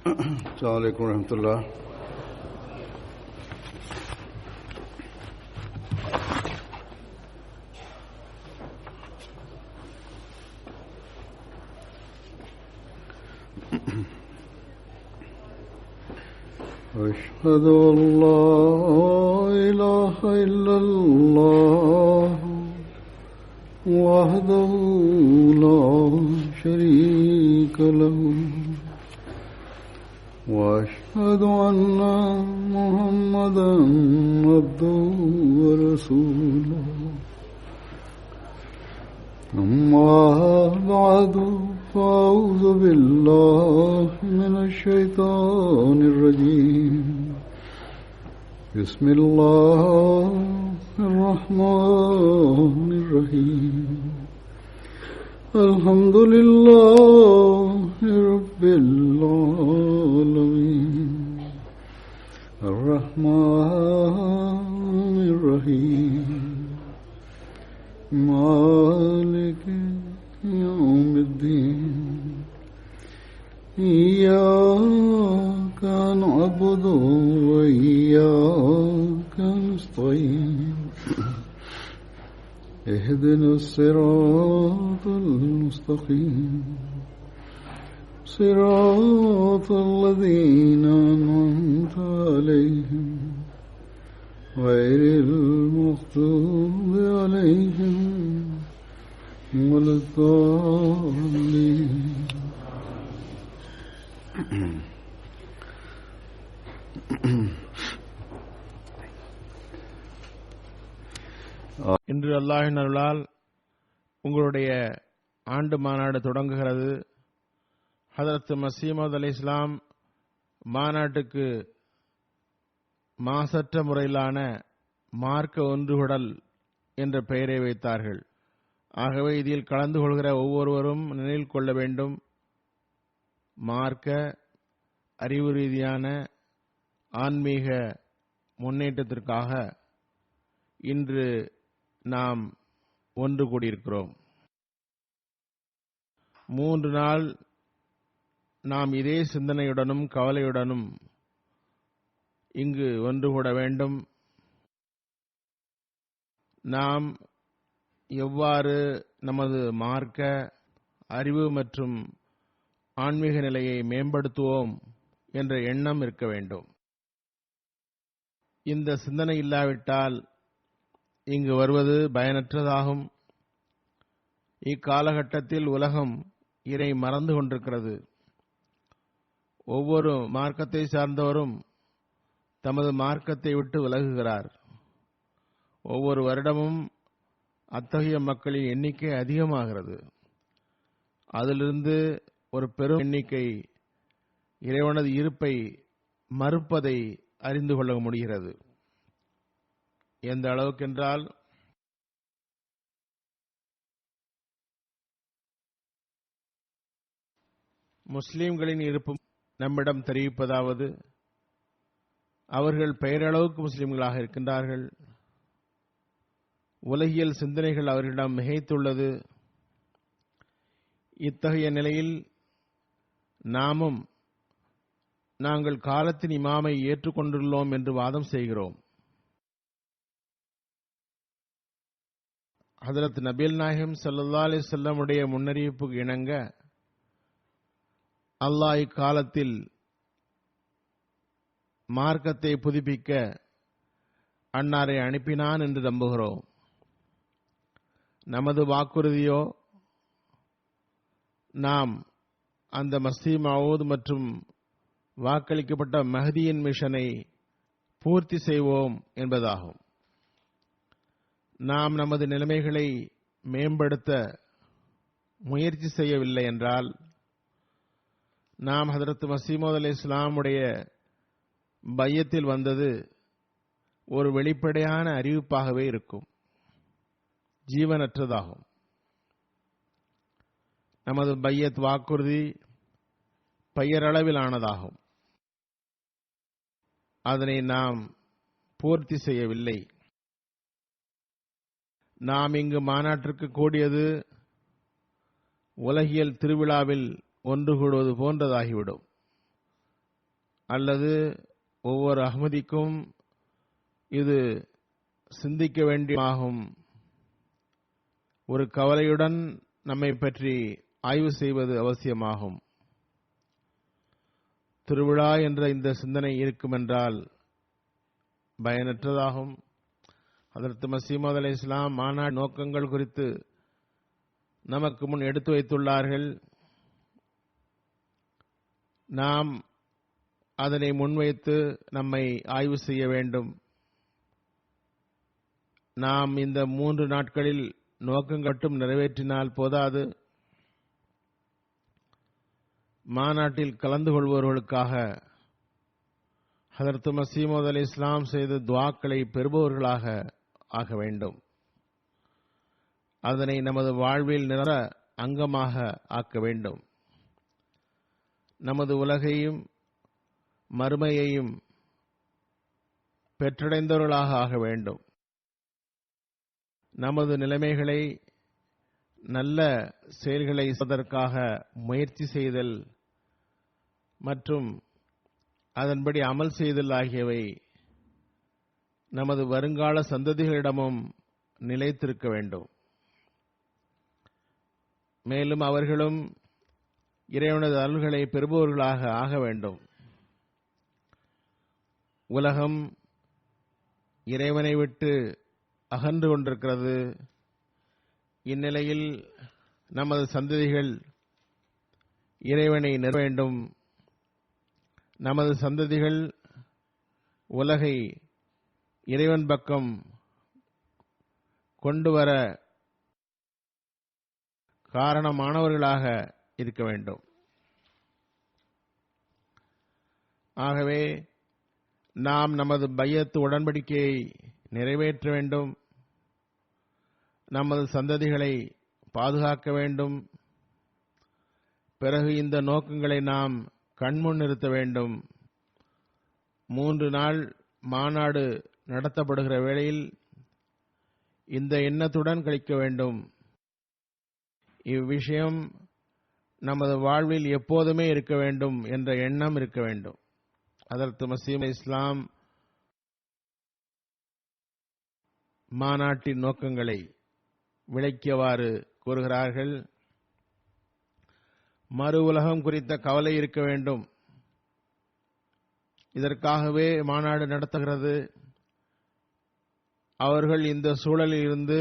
السلام عليكم ورحمة الله. أشهد أن لا إله إلا الله وحده لا شريك له وأشهد أن محمدا عبده ورسوله أما بعد فأعوذ بالله من الشيطان الرجيم بسم الله الرحمن الرحيم الحمد لله رب العالمين الرحمن الرحيم مالك يوم الدين إياك نعبد وإياك نستعين اهدنا الصراط المستقيم صراط الذين أنعمت عليهم غير المغضوب عليهم ولا الضالين. இன்று அல்லாஹ்வின் அருளால் உங்களுடைய ஆண்டு மாநாடு தொடங்குகிறது. ஹதரத் மஸீஹ் மவ்ஊத் அலைஹிஸ்ஸலாம் மாநாட்டுக்கு மாசற்ற முறையிலான மார்க்க ஒன்றுகூடல் என்ற பெயரை வைத்தார்கள். ஆகவே இதில் கலந்து கொள்கிற ஒவ்வொருவரும் நினைவில் கொள்ள வேண்டும், மார்க்க அறிவு ரீதியான ஆன்மீக முன்னேற்றத்திற்காக இன்று நாம் ஒன்று கூடியிருக்கிறோம். 3 நாள் நாம் இதே சிந்தனையுடனும் கவலையுடனும் இங்கு ஒன்று கூட வேண்டும். நாம் எவ்வாறு நமது மார்க்க அறிவு மற்றும் ஆன்மீக நிலையை மேம்படுத்துவோம் என்ற எண்ணம் இருக்க வேண்டும். இந்த சிந்தனை இல்லாவிட்டால் இங்கு வருவது பயனற்றதாகும். இக்காலகட்டத்தில் உலகம் இறை மறந்து கொண்டிருக்கிறது. ஒவ்வொரு மார்க்கத்தை சார்ந்தவரும் தமது மார்க்கத்தை விட்டு விலகுகிறார். ஒவ்வொரு வருடமும் அத்தகைய மக்களின் எண்ணிக்கை அதிகமாகிறது. அதிலிருந்து ஒரு பெரும் எண்ணிக்கை இறைவனது இருப்பை மறுப்பதை அறிந்து கொள்ள முடிகிறது. எந்த அளவுக்கென்றால் முஸ்லிம்களின் இருப்பு நம்மிடம் தெரிவிப்பதாவது, அவர்கள் பெயரளவுக்கு முஸ்லிம்களாக இருக்கின்றார்கள். உலகியல் சிந்தனைகள் அவர்களிடம் மிகைத்துள்ளது. இத்தகைய நிலையில் நாங்கள் காலத்தின் இமாமை ஏற்றுக்கொண்டுள்ளோம் என்று வாதம் செய்கிறோம். ஹதரத் நபிகள் நாயகம் ஸல்லல்லாஹு அலைஹி வஸல்லம் உடைய முன்னறிவிப்புக்கு இணங்க அல்லாஹ் இக்காலத்தில் மார்க்கத்தை புதுப்பிக்க அன்னாரை அனுப்பினான் என்று நம்புகிறோம். நமது வாக்குறுதியோ நாம் அந்த மஸீஹ் மவ்ஊத் மற்றும் வாக்களிக்கப்பட்ட மஹ்தியின் மிஷனை பூர்த்தி செய்வோம் என்பதாகும். நாம் நமது நிலைமைகளை மேம்படுத்த முயற்சி செய்யவில்லை என்றால் நாம் ஹதரத் மஸீஹ் மவ்ஊத் அலைஹிஸ்ஸலாமுடைய பையத்தில் வந்தது ஒரு வெளிப்படையான அறிவிப்பாகவே இருக்கும், ஜீவனற்றதாகும். நமது பையத் வாக்குறுதி பெயரளவிலானதாகும். அதனை நாம் பூர்த்தி செய்யவில்லை. நாம் இங்கு மாநாட்டிற்கு கூடியது உலகியல் திருவிழாவில் ஒன்று கூடுவது போன்றதாகிவிடும். அல்லது ஒவ்வொரு அஹ்மதிக்கும் இது சிந்திக்க வேண்டியதாகும். ஒரு கவலையுடன் நம்மை பற்றி ஆய்வு செய்வது அவசியமாகும். திருவிழா என்ற இந்த சிந்தனை இருக்குமென்றால் பயனற்றதாகும். ஹதரத் மஸீஹ் மவ்ஊத் அலைஹிஸ்ஸலாம் மாநாடு நோக்கங்கள் குறித்து நமக்கு முன் எடுத்து வைத்துள்ளார்கள். நாம் அதனை முன்வைத்து நம்மை ஆய்வு செய்ய வேண்டும். நாம் இந்த 3 நாட்களில் நோக்கங்கள் மட்டும் நிறைவேற்றினால் போதாது. மாநாட்டில் கலந்து கொள்பவர்களுக்காக ஹதரத் மஸீஹ் மவ்ஊத் அலைஹிஸ்ஸலாம் செய்த துஆக்களை பெறுபவர்களாக ஆக வேண்டும். அதனை நமது வாழ்வில் நிரந்தர அங்கமாக ஆக்க வேண்டும். நமது உலகையும் மறுமையையும் பெற்றடைந்தவர்களாக ஆக வேண்டும். நமது நிலைமைகளை நல்ல செயல்களை செய்வதற்காக முயற்சி செய்தல் மற்றும் அதன்படி அமல் செய்தல் ஆகியவை நமது வருங்கால சந்ததிகளிடமும் நிலைத்திருக்க வேண்டும். மேலும் அவர்களும் இறைவனது அருள்களை பெறுபவர்களாக ஆக வேண்டும். உலகம் இறைவனை விட்டு அகன்று கொண்டிருக்கிறது. இந்நிலையில் நமது சந்ததிகள் இறைவனை நிறுவ வேண்டும். நமது சந்ததிகள் உலகை இறைவன் பக்கம் கொண்டு வர காரணமானவர்களாக இருக்க வேண்டும். ஆகவே நாம் நமது பையத்து உடன்படிக்கையை நிறைவேற்ற வேண்டும். நமது சந்ததிகளை பாதுகாக்க வேண்டும். பிறகு இந்த நோக்கங்களை நாம் கண்முன் நிறுத்த வேண்டும். 3 நாள் மாநாடு நடத்தப்படுகிற வேளையில் இந்த எண்ணத்துடன் கழிக்க வேண்டும். இவ்விஷயம் நமது வாழ்வில் எப்போதுமே இருக்க வேண்டும் என்ற எண்ணம் இருக்க வேண்டும். ஹதரத் மஸீஹ் இஸ்லாம் மாநாட்டின் நோக்கங்களை விளக்கியவாறு கூறுகிறார்கள். மறு உலகம் குறித்த கவலை இருக்க வேண்டும். இதற்காகவே மாநாடு நடத்துகிறது. அவர்கள் இந்த சூழலில் இருந்து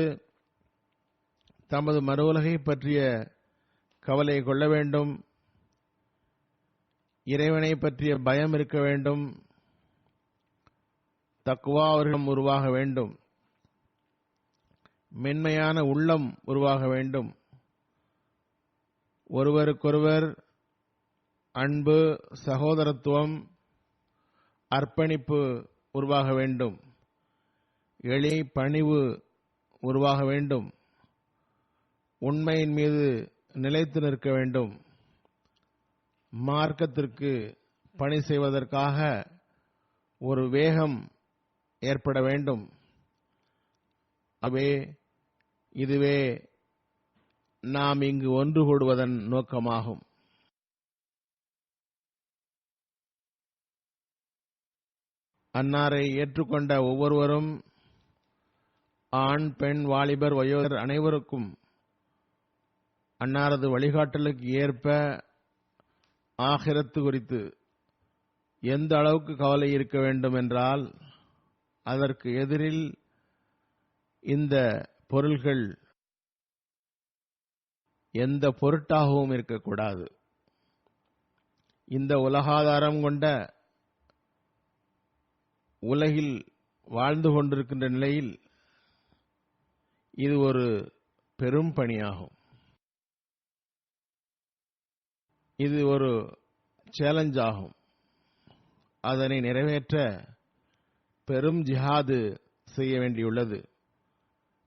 தமது மறு உலகை பற்றிய கவலை கொள்ள வேண்டும். இறைவனை பற்றிய பயம் இருக்க வேண்டும். தக்வா அவர்களிடம் உருவாக வேண்டும். மென்மையான உள்ளம் உருவாக வேண்டும். ஒருவருக்கொருவர் அன்பு, சகோதரத்துவம், அர்ப்பணிப்பு உருவாக வேண்டும். எளிமை, பணிவு உருவாக வேண்டும். உண்மையின் மீது நிலைத்து நிற்க வேண்டும். மார்க்கத்திற்கு பணி செய்வதற்காக ஒரு வேகம் ஏற்பட வேண்டும். இதுவே நாம் இங்கு ஒன்று கூடுவதன் நோக்கமாகும். அன்னாரை ஏற்றுக்கொண்ட ஒவ்வொருவரும், ஆண், பெண், வாலிபர், வயோதர் அனைவருக்கும் அன்னாரது வழிகாட்டலுக்கு ஏற்ப ஆகிரத்து குறித்து எந்த அளவுக்கு கவலை இருக்க வேண்டும் என்றால், அதற்கு எதிரில் இந்த பொருள்கள் எந்த பொருட்டாகவும் இருக்கக்கூடாது. இந்த உலகாதாரம் கொண்ட உலகில் வாழ்ந்து கொண்டிருக்கின்ற நிலையில் இது ஒரு பெரும் பணியாகும். இது ஒரு சேலஞ்ச் ஆகும். அதனை நிறைவேற்ற பெரும் ஜிஹாது செய்ய வேண்டியுள்ளது.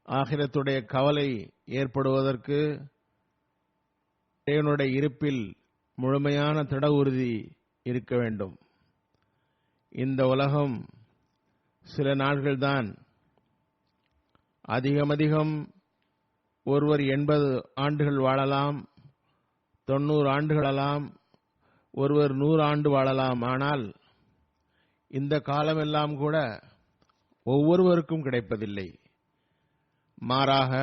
ஆகிரத்துடைய கவலை ஏற்படுவதற்கு இறைவனுடைய இருப்பில் முழுமையான திட உறுதி இருக்க வேண்டும். இந்த உலகம் சில நாட்கள்தான். அதிகமதிகம் ஒருவர் 80 ஆண்டுகள் வாழலாம், 90 ஆண்டுகள் வாழலாம், ஒருவர் 100 ஆண்டு வாழலாம். ஆனால் இந்த காலமெல்லாம் கூட ஒவ்வொருவருக்கும் கிடைப்பதில்லை. மாறாக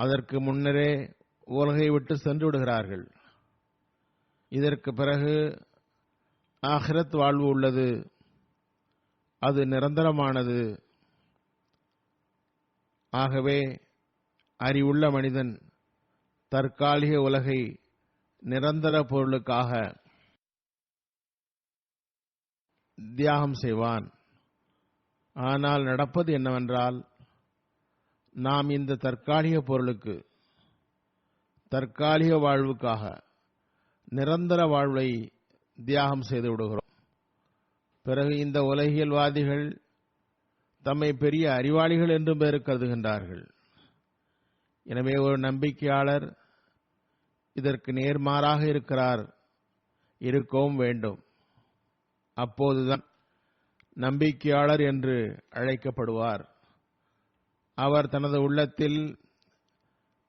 அதற்கு முன்னரே உலகை விட்டு சென்று விடுகிறார்கள். இதற்கு பிறகு ஆகிரத் வாழ்வு உள்ளது. அது நிரந்தரமானது. ஆகவே அறிவுள்ள மனிதன் தற்காலிக உலகை நிரந்தர பொருளுக்காக தியாகம் செய்வான். ஆனால் நடப்பது என்னவென்றால், நாம் இந்த தற்காலிக பொருளுக்கு, தற்காலிக வாழ்வுக்காக நிரந்தர வாழ்வை தியாகம் செய்து விடுகிறோம். பிறகு இந்த உலகியல்வாதிகள் தம்மை பெரிய அறிவாளிகள் என்றும் பேர் கருதுகின்றார்கள். எனவே ஒரு நம்பிக்கையாளர் இதற்கு நேர்மாறாக இருக்கவும் வேண்டும். அப்போதுதான் நம்பிக்கையாளர் என்று அழைக்கப்படுவார். அவர் தனது உள்ளத்தில்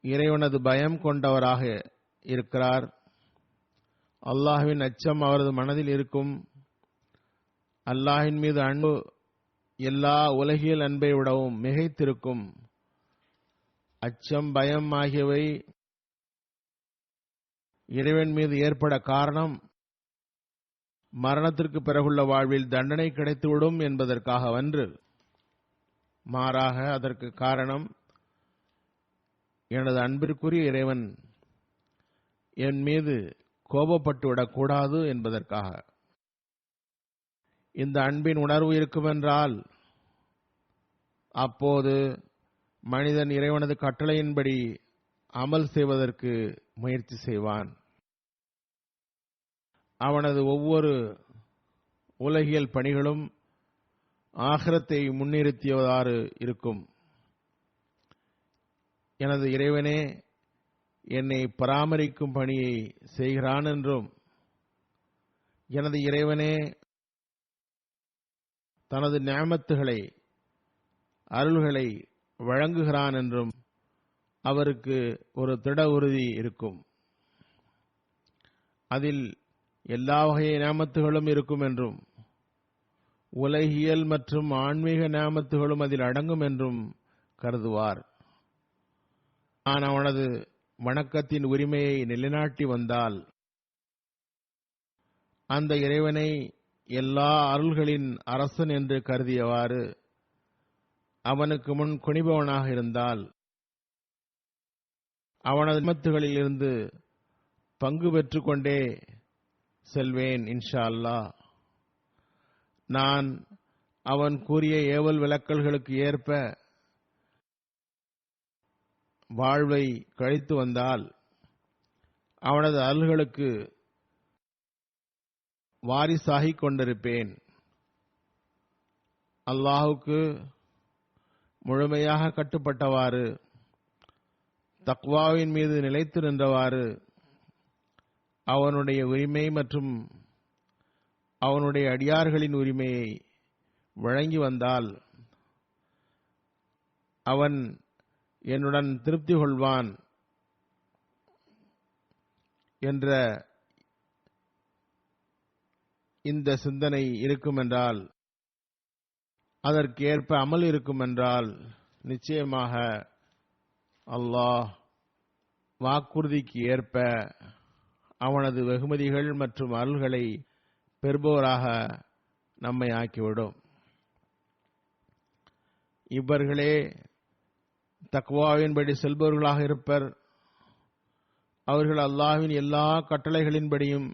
இறைவனது பயம் கொண்டவராக இருக்கிறார். அல்லாஹ்வின் அச்சம் அவரது மனதில் இருக்கும். அல்லாஹ்வின் மீது அன்பு எல்லா உலகியல் அன்பை விடவும் மிகைத்திருக்கும். அச்சம், பயம் ஆகியவை இறைவன் மீது ஏற்பட காரணம் மரணத்திற்கு பிறகுள்ள வாழ்வில் தண்டனை கிடைத்துவிடும் என்பதற்காகவன்று. மாறாக அதற்கு காரணம், எனது அன்பிற்குரிய இறைவன் என் மீது கோபப்பட்டுவிடக்கூடாது என்பதற்காக. இந்த அன்பின் உணர்வு இருக்குமென்றால் அப்போது மனிதன் இறைவனது கட்டளையின்படி அமல் செய்வதற்கு முயற்சி செய்வான். அவனது ஒவ்வொரு உலகியல் பணிகளும் ஆகிரத்தை முன்னிறுத்தியவாறு இருக்கும். எனது இறைவனே என்னை பராமரிக்கும் பணியை செய்கிறான் என்றும், எனது இறைவனே தனது நிஅமத்துகளை, அருள்களை வழங்குகிறான் என்றும் அவருக்கு ஒரு திட உறுதி இருக்கும். அதில் எல்லா வகை நிஅமத்துகளும் இருக்கும் என்றும், உலகியல் மற்றும் ஆன்மீக நிஅமத்துகளும் அதில் அடங்கும் என்றும் கருதுவார். நான் அவனது வணக்கத்தின் உரிமையை நிலைநாட்டி வந்தால், அந்த இறைவனை எல்லா அருள்களின் அரசன் என்று கருதியவாறு அவனுக்கு முன் குனிபவனாக இருந்தால், அவனது நிஅமத்துகளில் இருந்து பங்கு பெற்றுக் கொண்டே செல்வேன் இன்ஷா அல்லாஹ். நான் அவன் கூறிய ஏவல் விலக்கல்களுக்கு ஏற்ப வாழ்வை கழித்து வந்தால், அவனது அருள்களுக்கு வாரிசாகிக் கொண்டிருப்பேன். அல்லாஹுக்கு முழுமையாக கட்டுப்பட்டவாறு, தக்வாவின் மீது நிலைத்து நின்றவாறு, அவனுடைய உரிமை மற்றும் அவனுடைய அடியார்களின் உரிமையை வழங்கி வந்தால், அவன் என்னுடன் திருப்தி கொள்வான் என்ற இந்த சிந்தனை இருக்குமென்றால், அதற்கு ஏற்ப அமல் இருக்குமென்றால், நிச்சயமாக அல்லாஹ் வாக்குறுதிக்கு ஏற்ப அவனது வெகுமதிகள் மற்றும் அருள்களை பெறுபவராக நம்மை ஆக்கிவிடும். இவர்களே தக்வாவின்படி செல்பவர்களாக இருப்பர். அவர்கள் அல்லாஹ்வின் எல்லா கட்டளைகளின்படியும்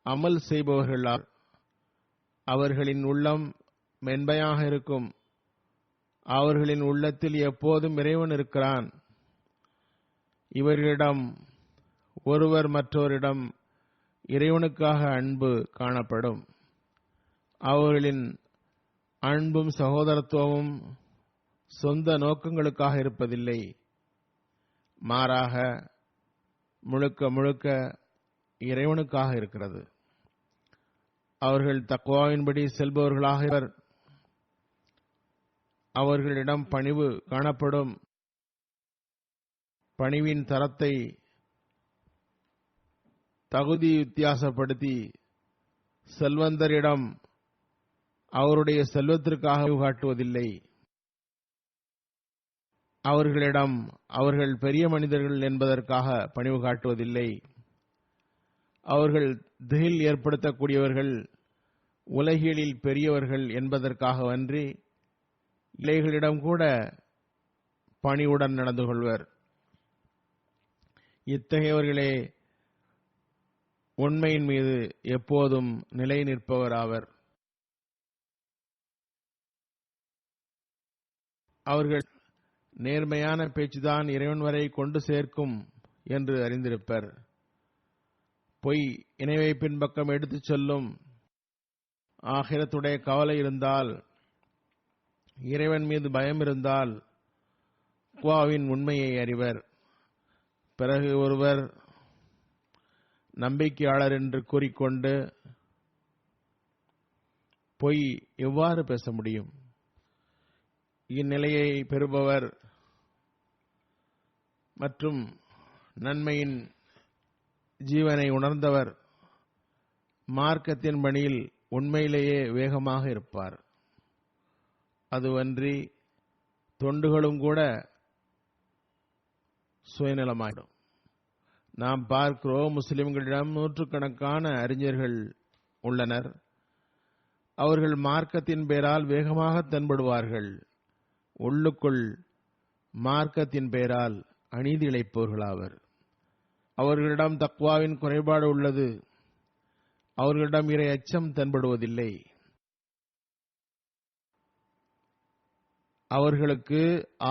அமல் செய்பவர்களால் அவர்களின் உள்ளம் மென்மையாக இருக்கும். அவர்களின் உள்ளத்தில் எப்போதும் இறைவன் இருக்கிறான். இவர்களிடம் ஒருவர் மற்றவரிடம் இறைவனுக்காக அன்பு காணப்படும். அவர்களின் அன்பும் சகோதரத்துவமும் சொந்த நோக்கங்களுக்காக இருப்பதில்லை. மாறாக முழுக்க முழுக்க இறைவனுக்காக இருக்கிறது. அவர்கள் தக்வாவின்படி செல்பவர்களாக இருப்பர். அவர்களிடம் பணிவு காணப்படும். பணிவின் தரத்தை தகுதி வித்தியாசப்படுத்தி செல்வந்தரிடம் அவருடைய செல்வத்திற்காக காட்டுவதில்லை. அவர்களிடம் அவர்கள் பெரிய மனிதர்கள் என்பதற்காக பணிவு காட்டுவதில்லை. அவர்கள் திகில் ஏற்படுத்தக்கூடியவர்கள், உலகியலில் பெரியவர்கள் என்பதற்காகவன்றி இலைகளிடம் கூட பணிவுடன் நடந்து கொள்வர். இத்தகையவர்களே உண்மையின் மீது எப்போதும் நிலை நிற்பவராவர். அவர்கள் நேர்மையான பேச்சுதான் இறைவன் வரை கொண்டு சேர்க்கும் என்று அறிந்திருப்பர். பொய் இணை வைப்பின் பக்கம் எடுத்துச் செல்லும் ஆகிரத்துடைய கவலை இருந்தால், இறைவன் மீது பயம் இருந்தால் தக்வாவின் உண்மையை அறிவர். பிறகு ஒருவர் நம்பிக்கையாளர் என்று கூறிக்கொண்டு பொய் எவ்வாறு பேச முடியும்? இந்நிலையை பெறுபவர் மற்றும் நன்மையின் ஜீவனை உணர்ந்தவர் மார்க்கத்தின் பணியில் உண்மையிலேயே வேகமாக இருப்பார். அதுவன்றி தொண்டுகளும் கூட சுயநலமாயிடும். நாம் பார்க்கிறோம், முஸ்லிம்களிடம் நூற்றுக்கணக்கான அறிஞர்கள் உள்ளனர். அவர்கள் மார்க்கத்தின் பெயரால் வேகமாக தென்படுவார்கள். உள்ளுக்குள் மார்க்கத்தின் பெயரால் அநீதி இழைப்பவர்களாவர். அவர்களிடம் தக்வாவின் குறைபாடு உள்ளது. அவர்களிடம் இறை அச்சம் தென்படுவதில்லை. அவர்களுக்கு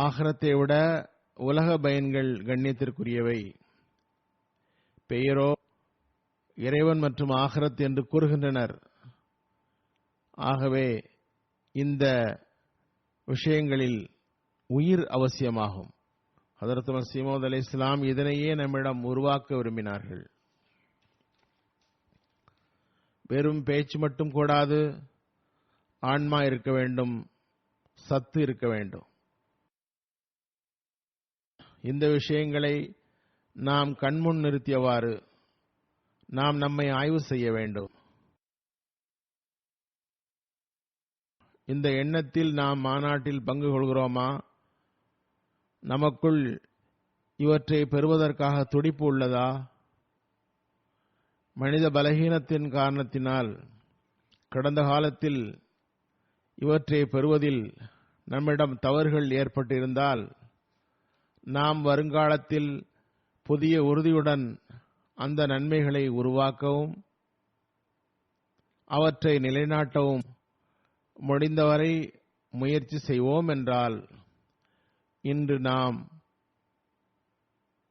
ஆகிரத்தை விட உலக பயன்கள் கண்ணியத்திற்குரியவை. பெயரோ இறைவன் மற்றும் ஆகிரத் என்று கூறுகின்றனர். ஆகவே இந்த விஷயங்களில் உயிர் அவசியமாகும். ஹதரத் மஸீஹ் மவ்ஊத் அலைஹிஸ்ஸலாம் இதனையே நம்மிடம் உருவாக்க விரும்பினார்கள். வெறும் பேச்சு மட்டும் கூடாது, ஆன்மா இருக்க வேண்டும், சத்து இருக்க வேண்டும். இந்த விஷயங்களை நாம் கண்முன் நிறுத்தியவாறு நாம் நம்மை ஆய்வு செய்ய வேண்டும். இந்த எண்ணத்தில் நாம் மாநாட்டில் பங்கு கொள்கிறோமா? நமக்குள் இவற்றை பெறுவதற்காக துடிப்பு உள்ளதா? மனித பலகீனத்தின் காரணத்தினால் கடந்த காலத்தில் இவற்றை பெறுவதில் நம்மிடம் தவறுகள் ஏற்பட்டிருந்தால், நாம் வருங்காலத்தில் புதிய உறுதியுடன் அந்த நன்மைகளை உருவாக்கவும் அவற்றை நிலைநாட்டவும் முடிந்தவரை முயற்சி செய்வோம் என்றால், இன்று நாம்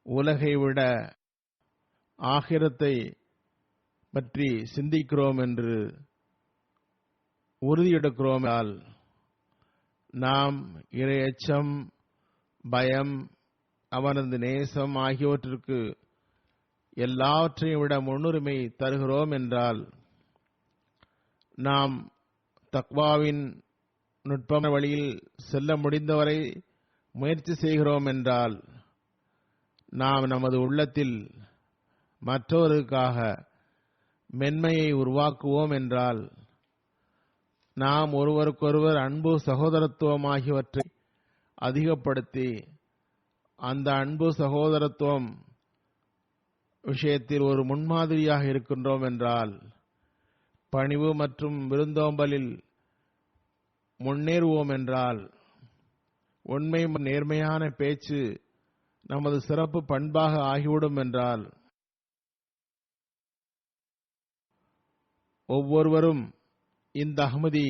உலகை விட ஆகிரத்தை பற்றி சிந்திக்கிறோம் என்று உறுதியெடுக்கிறோம் என்றால், நாம் இறை அச்சம், பயம், அவனது நேசம் ஆகியவற்றிற்கு எல்லாவற்றையும் விட முன்னுரிமை தருகிறோம் என்றால், நாம் தக்வாவின் நுட்பமான வழியில் செல்ல முடிந்தவரை முயற்சி செய்கிறோம் என்றால், நாம் நமது உள்ளத்தில் மற்றவருக்காக மென்மையை உருவாக்குவோம் என்றால், நாம் ஒருவருக்கொருவர் அன்பு, சகோதரத்துவம் ஆகியவற்றை அதிகப்படுத்தி அந்த அன்பு சகோதரத்துவம் விஷயத்தில் ஒரு முன்மாதிரியாக இருக்கின்றோம் என்றால், பணிவு மற்றும் விருந்தோம்பலில் முன்னேறுவோம் என்றால், உண்மை நேர்மையான பேச்சு நமது சிறப்பு பண்பாக ஆகிவிடும் என்றால், ஒவ்வொருவரும் இந்த அஹ்மதி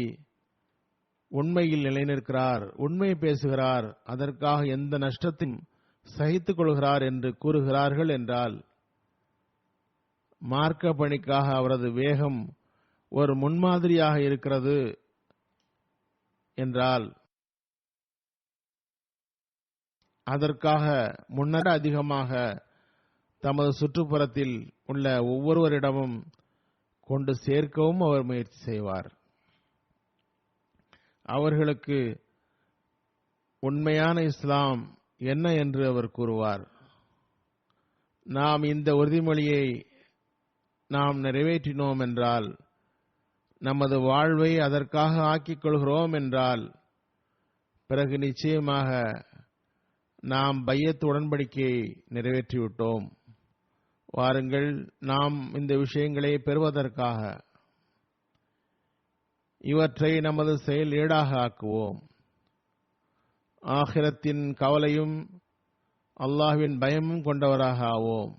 உண்மையில் நிலைநிற்கிறார், உண்மை பேசுகிறார், அதற்காக எந்த நஷ்டத்தையும் சகித்துக் கொள்கிறார் என்று கூறுகிறார்கள் என்றால், மார்க்க பணிக்காக அவரது வேகம் ஒரு முன்மாதிரியாக இருக்கிறது என்றால், அதற்காக முன்னர் அதிகமாக தமது சுற்றுப்புறத்தில் உள்ள ஒவ்வொருவரிடமும் கொண்டு சேர்க்கவும் அவர் முயற்சி செய்வார். அவர்களுக்கு உண்மையான இஸ்லாம் என்ன என்று அவர் கூறுவார். நாம் இந்த உறுதிமொழியை நாம் நிறைவேற்றினோம் என்றால், நமது வாழ்வை அதற்காக ஆக்கிக் கொள்கிறோம் என்றால் பிறகு நிச்சயமாக நாம் பையத் உடன்படிக்கையை நிறைவேற்றிவிட்டோம். வாருங்கள், நாம் இந்த விஷயங்களை பெறுவதற்காக இவற்றை நமது செயல் ஈடாக ஆக்குவோம். ஆகிரத்தின் கவலையும் அல்லாஹ்வின் பயமும் கொண்டவராக ஆவோம்.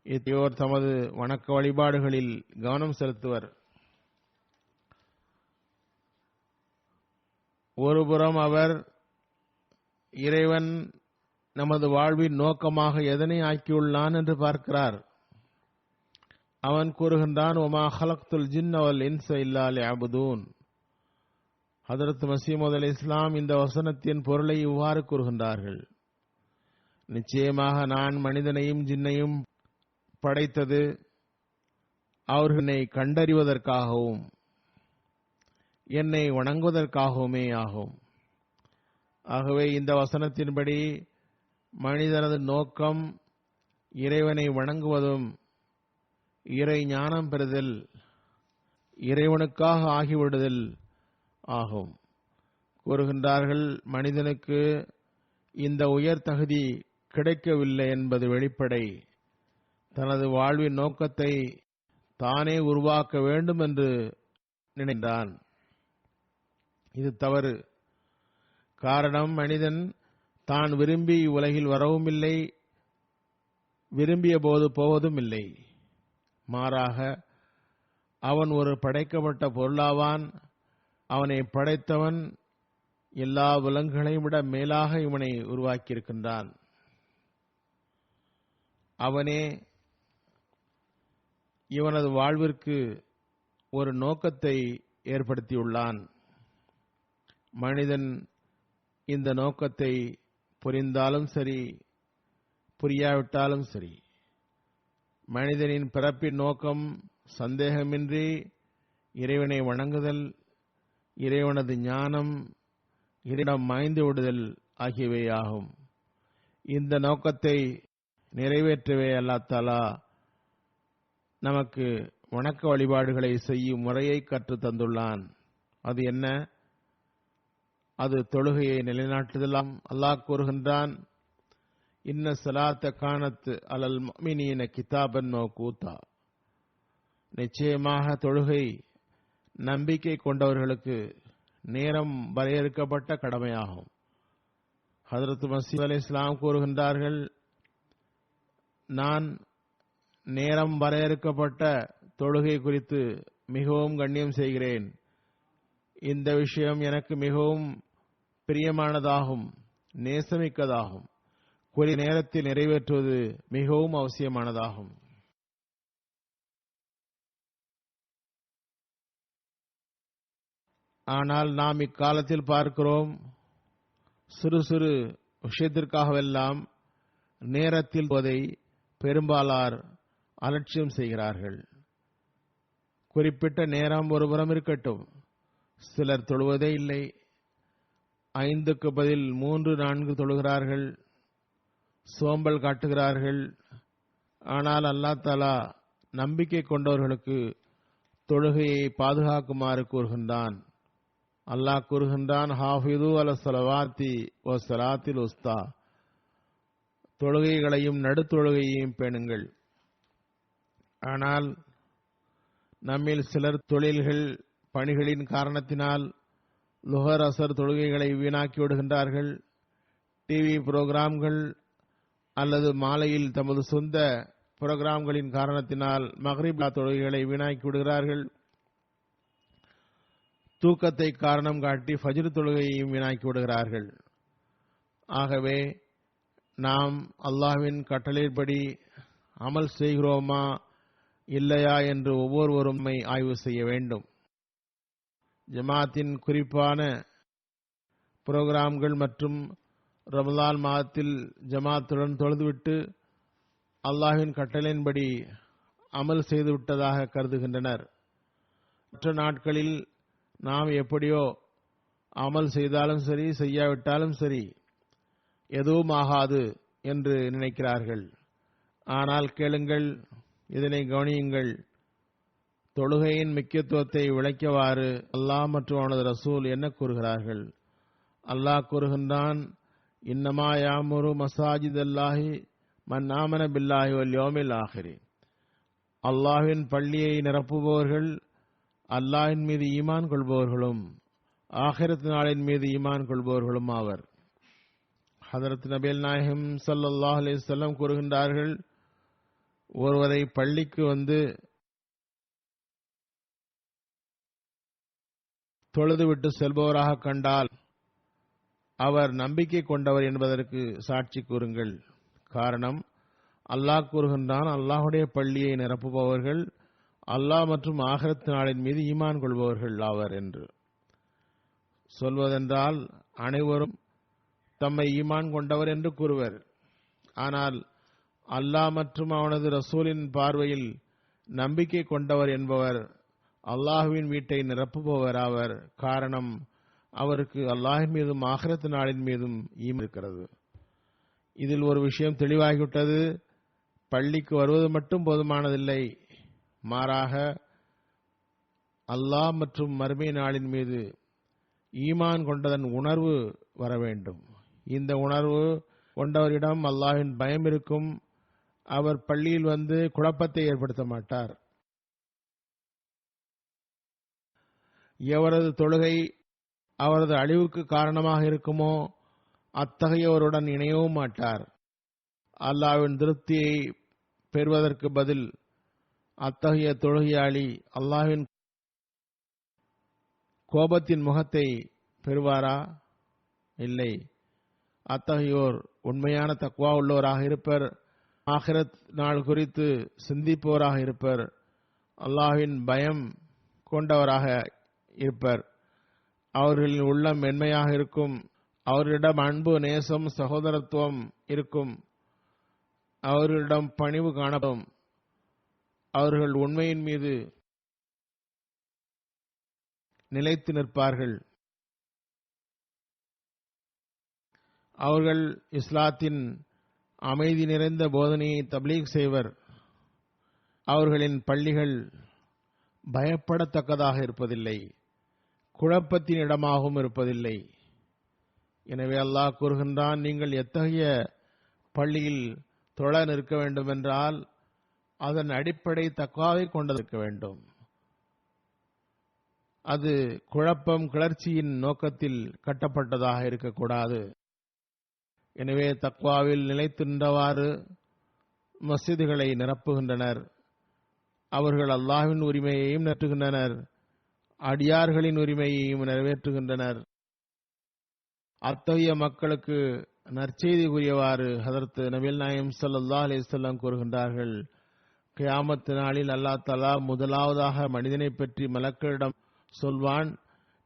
இத்தகையோர் தமது வணக்க வழிபாடுகளில் கவனம் செலுத்துவர். ஒருபுறம் அவர் இறைவன் நமது வாழ்வின் நோக்கமாக எதனை ஆக்கியுள்ளான் என்று பார்க்கிறார். அவன் கூறுகின்றான், ஒமா ஹலக்துல் ஜின்ன வல் இன்ஸ இல்லா லியஅ்புதூன். ஹஜ்ரத் மஸீஹ் மவ்ஊத் அலைஹிஸ்ஸலாம் இந்த வசனத்தின் பொருளை இவ்வாறு கூறுகின்றார்கள்: நிச்சயமாக நான் மனிதனையும் ஜின்னையும் படைத்தது அவர்களை கண்டறிவதற்காகவும் என்னை வணங்குவதற்காகவுமே ஆகும். ஆகவே இந்த வசனத்தின்படி மனிதனது நோக்கம் இறைவனை வணங்குவதும் இறை ஞானம் பெறுதல், இறைவனுக்காக ஆகிவிடுதல் ஆகும். கூறுகின்றார்கள், மனிதனுக்கு இந்த உயர் தகுதி கிடைக்கவில்லை என்பது வெளிப்படை. தனது வாழ்வின் நோக்கத்தை தானே உருவாக்க வேண்டும் என்று நினைத்தான். இது தவறு. காரணம், மனிதன் தான் விரும்பி உலகில் வரவும் இல்லை, விரும்பிய போது போவதும் இல்லை. மாறாக அவன் ஒரு படைக்கப்பட்ட பொருளாவான். அவனை படைத்தவன் எல்லா விலங்குகளையும் விட மேலாக இவனை உருவாக்கியிருக்கின்றான். அவனே இவனது வாழ்விற்கு ஒரு நோக்கத்தை ஏற்படுத்தியுள்ளான். மனிதன் இந்த நோக்கத்தை புரிந்தாலும் சரி, புரியாவிட்டாலும் சரி, மனிதனின் பிறப்பின் நோக்கம் சந்தேகமின்றி இறைவனை வணங்குதல், இறைவனது ஞானம், இறைவனிடம் மாய்ந்து விடுதல் ஆகியவையாகும். இந்த நோக்கத்தை நிறைவேற்றவே அல்லாஹ் தஆலா நமக்கு வணக்க வழிபாடுகளை செய்யும் முறையை கற்றுத் தந்துள்ளான். அது என்ன? அது தொழுகையை நிலைநாட்டுதலாம். அல்லாஹ் கூறுகின்றான், இன்ன ஸலாத்த கானத் அலல் முஃமினீன கிதாபன் மவ்கூதா. நிச்சயமாக தொழுகை நம்பிக்கை கொண்டவர்களுக்கு நேரம் வரையறுக்கப்பட்ட கடமையாகும். ஹஜ்ரத் மஸீஹ் அலைஹிஸ்ஸலாம் கூறுகின்றார்கள், நான் நேரம் வரையறுக்கப்பட்ட தொழுகை குறித்து மிகவும் கண்ணியம் செய்கிறேன். இந்த விஷயம் எனக்கு மிகவும் பிரியமானதாகும், நேசமிக்கதாகும். குறி நேரத்தில் நிறைவேற்றுவது மிகவும் அவசியமானதாகும். ஆனால் நாம் இக்காலத்தில் பார்க்கிறோம், சிறு சிறு விஷயத்திற்காகவெல்லாம் நேரத்தில் போதை பெரும்பாலார் அலட்சியம் செய்கிறார்கள். குறிப்பிட்ட நேரம் ஒருபுறம் இருக்கட்டும், சிலர் தொழுவதே இல்லை. 5க்கு பதில் 3, 4 தொழுகிறார்கள், சோம்பல் காட்டுகிறார்கள். ஆனால் அல்லாஹ் தஆலா நம்பிக்கை கொண்டவர்களுக்கு தொழுகையை பாதுகாக்குமாறு கூறுகின்றான். அல்லாஹ் கூறுகின்றான், ஹாஃபிது அல ஸலவாத்தி வ ஸலாத்தில் உஸ்தா. தொழுகைகளையும் நடுத்தொழுகையையும் பேணுங்கள். ஆனால் நம்மில் சிலர் தொழில்கள், பணிகளின் காரணத்தினால் லுஹர் அசர் தொழுகைகளை வீணாக்கி விடுகின்றார்கள். டிவி புரோகிராம்கள் அல்லது மாலையில் தமது சொந்த புரோகிராம்களின் காரணத்தினால் மக்ரிப் தொழுகைகளை வீணாக்கி விடுகிறார்கள். தூக்கத்தை காரணம் காட்டி ஃபஜ்ர் தொழுகையையும் வீணாக்கி விடுகிறார்கள். ஆகவே நாம் அல்லாஹ்வின் கட்டளைப்படி அமல் செய்கிறோமா இல்லையா என்று ஒவ்வொருவரும் ஆய்வு செய்ய வேண்டும். ஜமாத்தின் குறிப்பான புரோகிராம்கள் மற்றும் ரமலான் மாதத்தில் ஜமாத்துடன் தொழுதுவிட்டு அல்லாஹ்வின் கட்டளையின்படி அமல் செய்துவிட்டதாக கருதுகின்றனர். மற்ற நாட்களில் நாம் எப்படியோ அமல் செய்தாலும் சரி, செய்யாவிட்டாலும் சரி, எதுவும் ஆகாது என்று நினைக்கிறார்கள். ஆனால் கேளுங்கள், இதனை கவனியுங்கள். தொழுகையின் முக்கியத்துவத்தை விளக்கியவாறு அல்லாஹ் மற்றும் அவனது ரசூல் என்ன கூறுகிறார்கள்? அல்லாஹ் கூறுகின்றான், இன்னமா யாமுரு மசாஜித் அல்லாஹி மன் ஆமன பில்லாஹி வல் யௌமில் ஆகிரி. அல்லாஹ்வின் பள்ளியை நிரப்புபவர்கள் அல்லாஹ்வின் மீது ஈமான் கொள்பவர்களும் ஆகிரத் நாளின் மீது ஈமான் கொள்பவர்களும் ஆவர். ஹதரத் நபிகள் நாயகம் ஸல்லல்லாஹு அலைஹி வஸல்லம் கூறுகின்றார்கள், ஒருவரை பள்ளிக்கு வந்து தொழுதுவிட்டு செல்பவராக கண்டால் அவர் நம்பிக்கை கொண்டவர் என்பதற்கு சாட்சி கூறுங்கள். காரணம், அல்லாஹ் கூறுகின்றான், அல்லாஹுடைய பள்ளியை நிரப்புபவர்கள் அல்லாஹ் மற்றும் ஆகிரத் நாளின் மீது ஈமான் கொள்பவர்கள் ஆவர் என்று சொல்வதென்றால் அனைவரும் தம்மை ஈமான் கொண்டவர் என்று கூறுவர். ஆனால் அல்லாஹ் மற்றும் அவனது ரசூலின் பார்வையில் நம்பிக்கை கொண்டவர் என்பவர் அல்லாஹுவின் வீட்டை நிரப்புபவர் ஆவர். காரணம், அவருக்கு அல்லாஹின் மீதும் ஆகிரத் நாளின் மீதும் ஈமான் இருக்கிறது. இதில் ஒரு விஷயம் தெளிவாகிவிட்டது. பள்ளிக்கு வருவது மட்டும் போதுமானதில்லை, மாறாக அல்லாஹ் மற்றும் மறுமை நாளின் மீது ஈமான் கொண்டதன் உணர்வு வர வேண்டும். இந்த உணர்வு கொண்டவரிடம் அல்லாஹ்வின் பயம் இருக்கும். அவர் பள்ளியில் வந்து குழப்பத்தை ஏற்படுத்த மாட்டார். எவரது தொழுகை அவரது அழிவுக்கு காரணமாக இருக்குமோ அத்தகையவருடன் இணையவும் மாட்டார். அல்லாஹ்வின் திருப்தியை பெறுவதற்கு பதில் அத்தகைய தொழுகையாளி அல்லாஹ்வின் கோபத்தின் முகத்தை பெறுவாரா? இல்லை. அத்தகையோர் உண்மையான தக்வா உள்ளவராக இருப்பர், ஆகிரத் நாள் குறித்து சிந்திப்பவராக இருப்பர், அல்லாஹ்வின் பயம் கொண்டவராக இருப்பர். அவர்களின் உள்ளம் மென்மையாக இருக்கும். அவர்களிடம் அன்பு, நேசம், சகோதரத்துவம் இருக்கும். அவர்களிடம் பணிவு காணப்படும். அவர்கள் உண்மையின் மீது நிலைத்து நிற்பார்கள். அவர்கள் இஸ்லாத்தின் அமைதி நிறைந்த போதனையை தப்லீக் செய்வர். அவர்களின் பள்ளிகள் பயப்படத்தக்கதாக இருப்பதில்லை, குழப்பத்தின் இடமாகவும் இருப்பதில்லை. எனவே அல்லாஹ் கூறுகின்றான், நீங்கள் எத்தகைய பள்ளியில் தொழ நிற்க வேண்டும் என்றால் அதன் அடிப்படை தக்வாவை கொண்டிருக்க வேண்டும். அது குழப்பம், கிளர்ச்சியின் நோக்கத்தில் கட்டப்பட்டதாக இருக்கக்கூடாது. எனவே தக்வாவில் நிலைத்து நின்றவாறு மஸ்ஜிதுகளை நிரப்புகின்றனர். அவர்கள் அல்லாஹ்வின் உரிமையையும் நிறைவேற்றுகின்றனர், அடியார்களின் உரிமையையும் நிறைவேற்றுகின்றனர். அத்தகைய மக்களுக்கு நற்செய்தி கூறியவாறு ஹதரத் நபிகள் நாயகம் ஸல்லல்லாஹு அலைஹி வஸல்லம் கூறுகின்றார்கள், கியாமத் நாளில் அல்லாஹ் தஆலா முதலாவதாக மனிதனை பற்றி மலக்களிடம் சொல்வான்,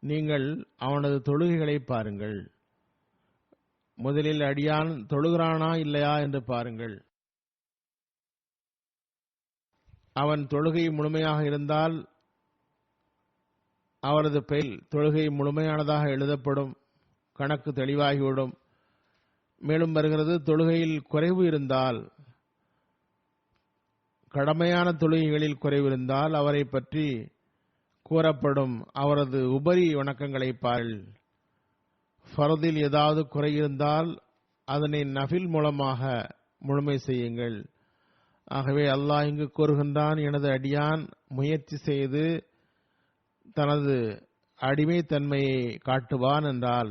நீங்கள் அவனது தொழுகைகளை பாருங்கள். முதலில் அடியான் தொழுகிறானா இல்லையா என்று பாருங்கள். அவன் தொழுகை முழுமையாக இருந்தால் அவரது பெயர் தொழுகை முழுமையானதாக எழுதப்படும், கணக்கு தெளிவாகிவிடும். மேலும் வருகிறது, தொழுகையில் குறைவு இருந்தால், கடமையான தொழுகைகளில் குறைவு இருந்தால் அவரை பற்றி கூறப்படும், அவரது உபரி வணக்கங்களை பாருங்கள். ஃபர்தில் ஏதாவது குறை இருந்தால் அதனை நஃபில் மூலமாக முழுமை செய்யுங்கள். ஆகவே அல்லாஹ் இங்கு கூறுகின்றான், எனது அடியான் முயற்சி செய்து தனது அடிமைத்தன்மையை காட்டுவான் என்றால்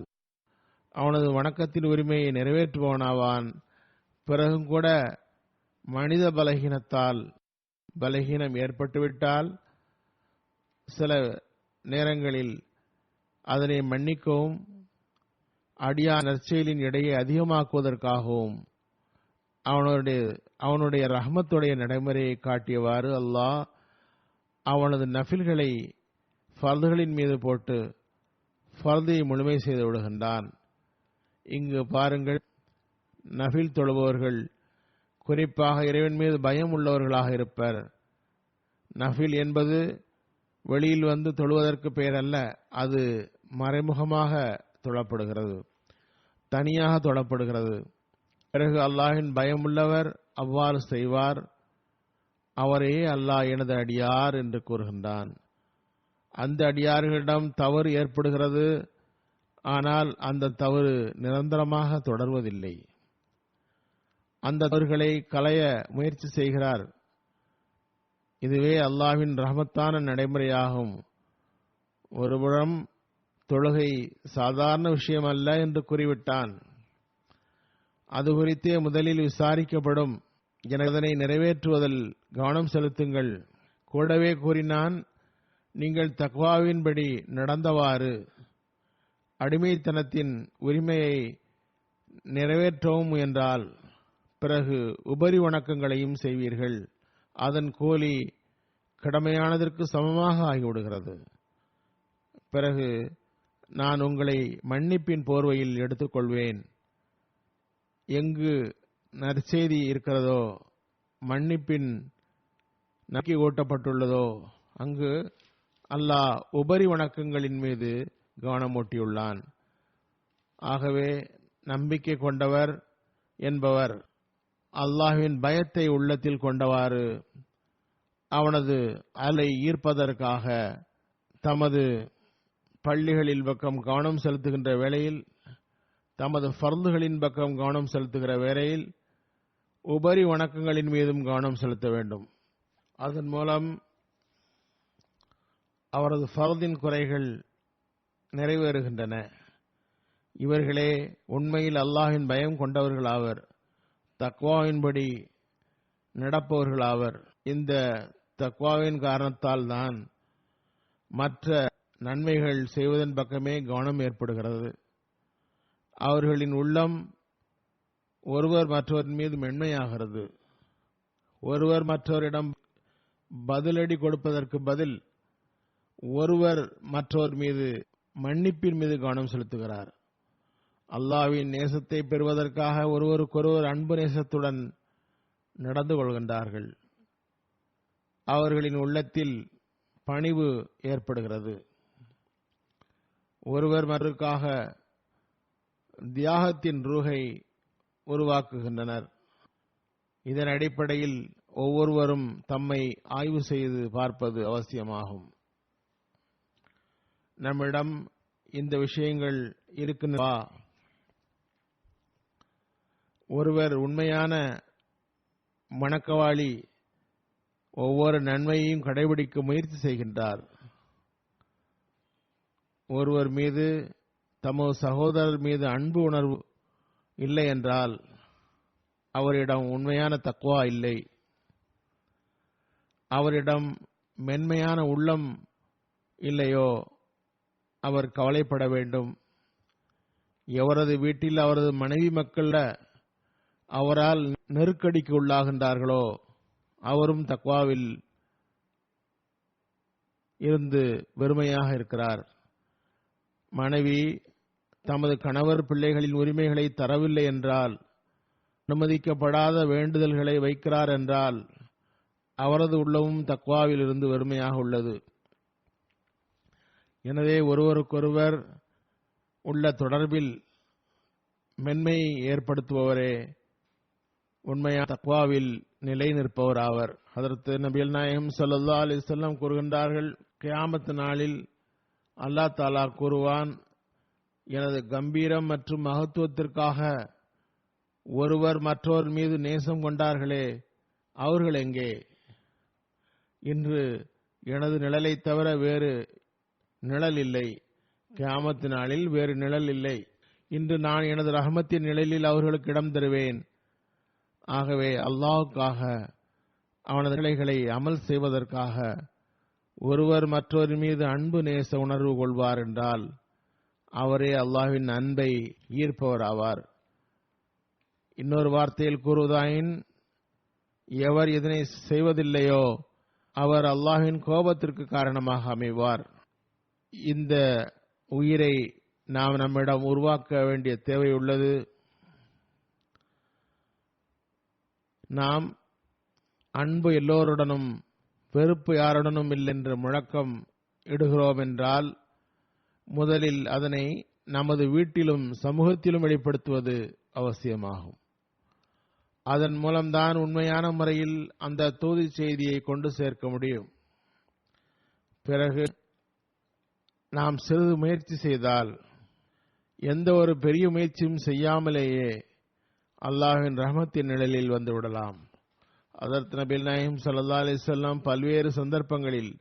அவனது வணக்கத்தின் உரிமையை நிறைவேற்றுபவனாவான். பிறகும் கூட மனித பலகீனத்தால் பலகீனம் ஏற்பட்டுவிட்டால் சில நேரங்களில் அதனை மன்னிக்கவும் அடியான் நற்செயலின் எடையை அதிகமாக்குவதற்காகவும் அவனுடைய ரஹ்மத்துடைய நடைமுறையை காட்டியவாறு அல்லாஹ் அவனது நஃபில்களை ஃபர்துகளின் மீது போட்டு ஃபர்தை முழுமை செய்து விடுகின்றான். இங்கு பாருங்கள், நஃபில் தொழுபவர்கள் குறிப்பாக இறைவன் மீது பயம் உள்ளவர்களாக இருப்பர். நஃபில் என்பது வெளியில் வந்து தொழுவதற்கு பெயர் அல்ல, அது மறைமுகமாக தொழப்படுகிறது, தனியாக தொழப்படுகிறது. பிறகு அல்லாஹ்வின் பயமுள்ளவர் அவ்வாறு செய்வார். அவரே அல்லாஹ் எனது அடியார் என்று கூறுகின்றான். அந்த அடியார்களிடம் தவறு ஏற்படுகிறது, ஆனால் அந்த தவறு நிரந்தரமாக தொடர்வதில்லை. அந்த தவறுகளை களைய முயற்சி செய்கிறார். இதுவே அல்லாஹ்வின் ரஹமத்தான நடைமுறையாகும். ஒருபுறம் தொழுகை சாதாரண விஷயம் அல்ல என்று கூறிவிட்டான். அது குறித்தே முதலில் விசாரிக்கப்படும். எனவே அதனை நிறைவேற்றுவதில் கவனம் செலுத்துங்கள். கூடவே கூறினான், நீங்கள் தக்வாவின்படி நடந்தவாறு அடிமைத்தனத்தின் உரிமையை நிறைவேற்றவும் முயன்றால் பிறகு உபரி வணக்கங்களையும் செய்வீர்கள். அதன் கூலி கடமையானதற்கு சமமாக ஆகிவிடுகிறது. பிறகு நான் உங்களை மன்னிப்பின் போர்வையில் எடுத்துக்கொள்வேன். எங்கு நற்செய்தி இருக்கிறதோ, மன்னிப்பின் நக்கி ஓட்டப்பட்டுள்ளதோ, அங்கு அல்லாஹ் உபரி வணக்கங்களின் மீது கவனமூட்டியுள்ளான். ஆகவே நம்பிக்கை கொண்டவர் என்பவர் அல்லாஹ்வின் பயத்தை உள்ளத்தில் கொண்டவாறு அவனது அலை ஈர்ப்பதற்காக தமது பள்ளிகளின் பக்கம் கவனம் செலுத்துகின்ற வேளையில், தமது ஃபர்துகளின் பக்கம் கவனம் செலுத்துகிற வேளையில் உபரி வணக்கங்களின் மீதும் கவனம் செலுத்த வேண்டும். அதன் மூலம் அவரது ஃபர்தின் குறைகள் நிறைவேறுகின்றன. இவர்களே உண்மையில் அல்லாஹ்வின் பயம் கொண்டவர்களாவர், தக்வாவின்படி நடப்பவர்களாவர். இந்த தக்வாவின் காரணத்தால் தான் மற்ற நன்மைகள் செய்வதன் பக்கமே கவனம் ஏற்படுகிறது. அவர்களின் உள்ளம் ஒருவர் மற்றவரின் மீது மென்மையாகிறது. ஒருவர் மற்றவரிடம் பதிலடி கொடுப்பதற்கு பதில் ஒருவர் மற்றவர் மீது மன்னிப்பின் மீது கவனம் செலுத்துகிறார். அல்லாஹ்வின் நேசத்தை பெறுவதற்காக ஒருவருக்கொருவர் அன்பு நேசத்துடன் நடந்து கொள்கின்றார்கள். அவர்களின் உள்ளத்தில் பணிவு ஏற்படுகிறது. ஒருவர் மற்றவருக்காக தியாகத்தின் ரூஹை உருவாக்குகின்றனர். இதன் அடிப்படையில் ஒவ்வொருவரும் தம்மை ஆய்வு செய்து பார்ப்பது அவசியமாகும். நம்மிடம் இந்த விஷயங்கள் இருக்கின்றனவா? ஒருவர் உண்மையான வணக்கவாளி ஒவ்வொரு நன்மையையும் கடைபிடிக்க முயற்சி செய்கின்றார். ஒருவர் மீது தமது சகோதரர் மீது அன்பு உணர்வு இல்லை என்றால் அவரிடம் உண்மையான தக்வா இல்லை. அவரிடம் மென்மையான உள்ளம் இல்லையோ அவர் கவலைப்பட வேண்டும். எவரது வீட்டில் அவரது மனைவி மக்கள் அவரால் நெருக்கடிக்கு உள்ளாகின்றார்களோ அவரும் தக்வாவில் இருந்து வெறுமையாக இருக்கிறார். மனைவி தமது கணவர் பிள்ளைகளின் உரிமைகளை தரவில்லை என்றால், அனுமதிக்கப்படாத வேண்டுதல்களை வைக்கிறார் என்றால் அவரது உள்ளமும் தக்வாவில் இருந்து வெறுமையாக உள்ளது. எனவே ஒருவருக்கொருவர் உள்ள தொடர்பில் மென்மையை ஏற்படுத்துபவரே உண்மையான தக்வாவில் நிலை நிற்பவர் ஆவர். ஹதரத் நபிகள் நாயகம் ஸல்லல்லாஹு அலைஹி வஸல்லம் கூறுகின்றார்கள், கியாமத் நாளில் அல்லாஹ் தஆலா கூறுவான், எனது கம்பீரம் மற்றும் மகத்துவத்திற்காக ஒருவர் மற்றவர் மீது நேசம் கொண்டார்களே அவர்கள் எங்கே? இன்று எனது நிழலை தவிர வேறு நிழல் இல்லை. கியாமத் நாளில் வேறு நிழல் இல்லை. இன்று நான் எனது ரஹமத்தின் நிழலில் அவர்களுக்கு இடம் தருவேன். ஆகவே அல்லாஹ்வுக்காக அவனது நிலைகளை அமல் செய்வதற்காக ஒருவர் மற்றவர் மீது அன்பு நேச உணர்வு கொள்வார் என்றால் அவரே அல்லாஹ்வின் அன்பை ஈர்ப்பவர் ஆவார். இன்னொரு வார்த்தையில் கூறுவதாயின், எவர் இதனை செய்வதில்லையோ அவர் அல்லாஹ்வின் கோபத்திற்கு காரணமாக அமைவார். இந்த உயிரை நாம் நம்மிடம் உருவாக்க வேண்டிய தேவை உள்ளது. நாம் அன்பு எல்லோருடனும் வெறுப்பு யாருடனும் இல்லை என்று முழக்கம் இடுகிறோம் என்றால் முதலில் அதனை நமது வீட்டிலும் சமூகத்திலும் வெளிப்படுத்துவது அவசியமாகும். அதன் மூலம்தான் உண்மையான முறையில் அந்த தூது செய்தியை கொண்டு சேர்க்க முடியும். பிறகு நாம் சிறிது முயற்சி செய்தால், எந்த ஒரு பெரிய முயற்சியும் செய்யாமலேயே அல்லாஹ்வின் ரஹ்மத்தின் நிழலில் வந்துவிடலாம். ஹஜ்ரத் நபிகள் நாயகம் ஸல்லல்லாஹு அலைஹி வஸல்லம் பல்வேறு சந்தர்ப்பங்களில்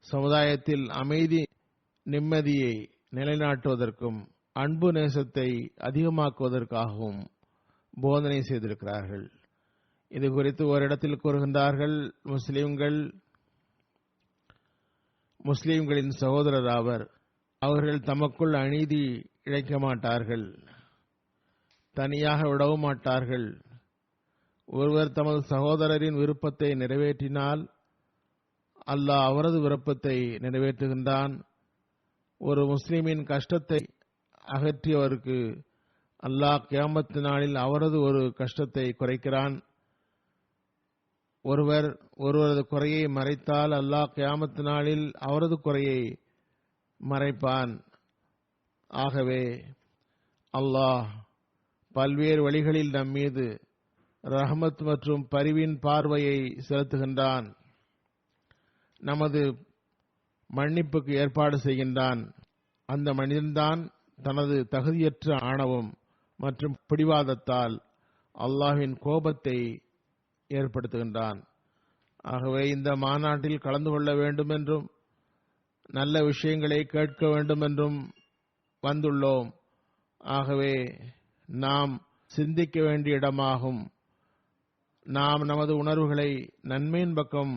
சமுதாயத்தில் அமைதி நிம்மதியை நிலைநாட்டுவதற்கும் அன்பு நேசத்தை அதிகமாக்குவதற்காகவும் போதனை செய்திருக்கிறார்கள். இது குறித்து ஓரிடத்தில் கூறுகின்றார்கள், முஸ்லிம்களின் சகோதரர் ஆவர். அவர்கள் தமக்குள் அநீதி இழைக்க மாட்டார்கள், தனியாக விடவும் மாட்டார்கள். ஒருவர் தமது சகோதரரின் விருப்பத்தை நிறைவேற்றினால் அல்லாஹ் அவரது விருப்பத்தை நிறைவேற்றுகின்றான். ஒரு முஸ்லிமின் கஷ்டத்தை அகற்றியவருக்கு அல்லாஹ் கியாமத் நாளில் அவரது ஒரு கஷ்டத்தை குறைக்கிறான். ஒருவரது குறையை மறைத்தால் அல்லாஹ் கியாமத் நாளில் அவரது குறையை மறைப்பான். ஆகவே அல்லாஹ் பல்வேறு வழிகளில் நம்மீது ரஹ்மத் மற்றும் பரிவின் பார்வையை செலுத்துகின்றான். நமது மன்னிப்புக்கு ஏற்பாடு செய்கின்றான். அந்த மனிதன்தான் தனது தகுதியற்ற ஆணவம் மற்றும் பிடிவாதத்தால் அல்லாஹ்வின் கோபத்தை ஏற்படுத்துகின்றான். ஆகவே இந்த மாநாட்டில் கலந்து கொள்ள வேண்டும் என்றும் நல்ல விஷயங்களை கேட்க வேண்டும் என்றும் வந்துள்ளோம். ஆகவே நாம் சிந்திக்க வேண்டிய இடமாகும். நாம் நமது உணர்வுகளை நன்மையின் பக்கம்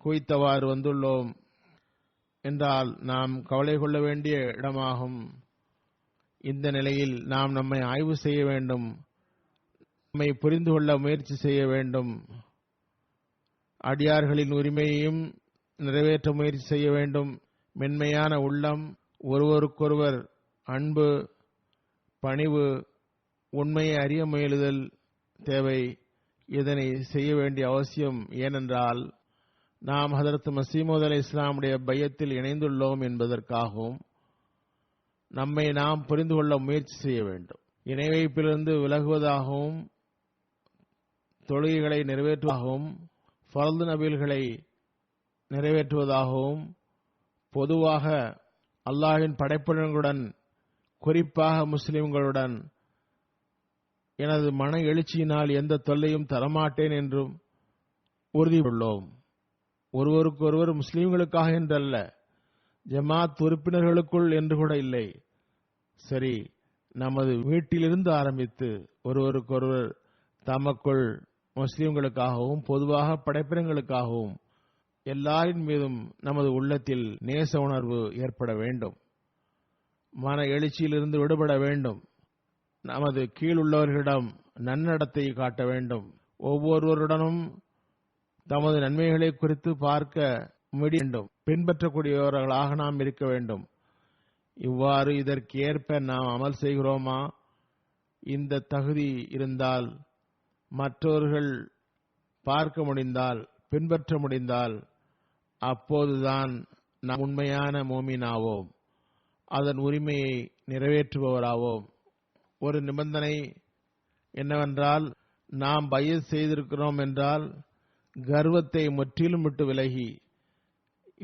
குவித்தவாறு வந்துள்ளோம் என்றால் நாம் கவலை கொள்ள வேண்டிய இடமாகும். இந்த நிலையில் நாம் நம்மை ஆய்வு செய்ய வேண்டும், நம்மை புரிந்து கொள்ள முயற்சி செய்ய வேண்டும், அடியார்களின் உரிமையையும் நிறைவேற்ற முயற்சி செய்ய வேண்டும். மென்மையான உள்ளம், ஒருவருக்கொருவர் அன்பு, பணிவு, உண்மையை அறிய முயலுதல் தேவை. இதனை செய்ய வேண்டிய அவசியம். ஏனென்றால் நாம் ஹஜ்ரத் மஸீஹ் மவ்ஊத் அலைஹிஸ்ஸலாமுடைய பையத்தில் இணைந்துள்ளோம் என்பதற்காகவும் நம்மை நாம் புரிந்து கொள்ள முயற்சி செய்ய வேண்டும். இணை வைப்பிலிருந்து விலகுவதாகவும், தொழுகைகளை நிறைவேற்றுவதாகவும், ஃபர்து நபில்களை நிறைவேற்றுவதாகவும், பொதுவாக அல்லாஹ்வின் படைப்பினங்களுடன், குறிப்பாக முஸ்லிம்களுடன் எனது மன எழுச்சியினால் எந்த தொல்லையும் தரமாட்டேன் என்றும் உறுதியுள்ளோம். ஒருவருக்கொருவர் முஸ்லிம்களுக்காக என்றல்ல, ஜமாத் உறுப்பினர்களுக்குள் என்று கூட இல்லை. சரி, நமது வீட்டிலிருந்து ஆரம்பித்து ஒருவருக்கொருவர் தமக்குள் முஸ்லிம்களுக்காகவும் பொதுவாக படைப்பினங்களுக்காகவும் எல்லாரின் மீதும் நமது உள்ளத்தில் நேச உணர்வு ஏற்பட வேண்டும். மன எழுச்சியிலிருந்து விடுபட வேண்டும். நமது கீழுள்ளவர்களிடம் நன்னடத்தை காட்ட வேண்டும். ஒவ்வொருவருடனும் தமது நன்மைகளை குறித்து பார்க்க வேண்டும். பின்பற்றக்கூடியவர்களாக நாம் இருக்க வேண்டும். இவ்வாறு இதற்கு ஏற்ப நாம் அமல் செய்கிறோமா? இந்த தகுதி இருந்தால், மற்றவர்கள் பார்க்க முடிந்தால், பின்பற்ற முடிந்தால், அப்போதுதான் நாம் உண்மையான மோமினாவோம், அதன் உரிமையை நிறைவேற்றுபவராவோம். ஒரு நிபந்தனை என்னவென்றால், நாம் பையத் செய்திருக்கிறோம் என்றால் கர்வத்தை முற்றிலும் விட்டு விலகி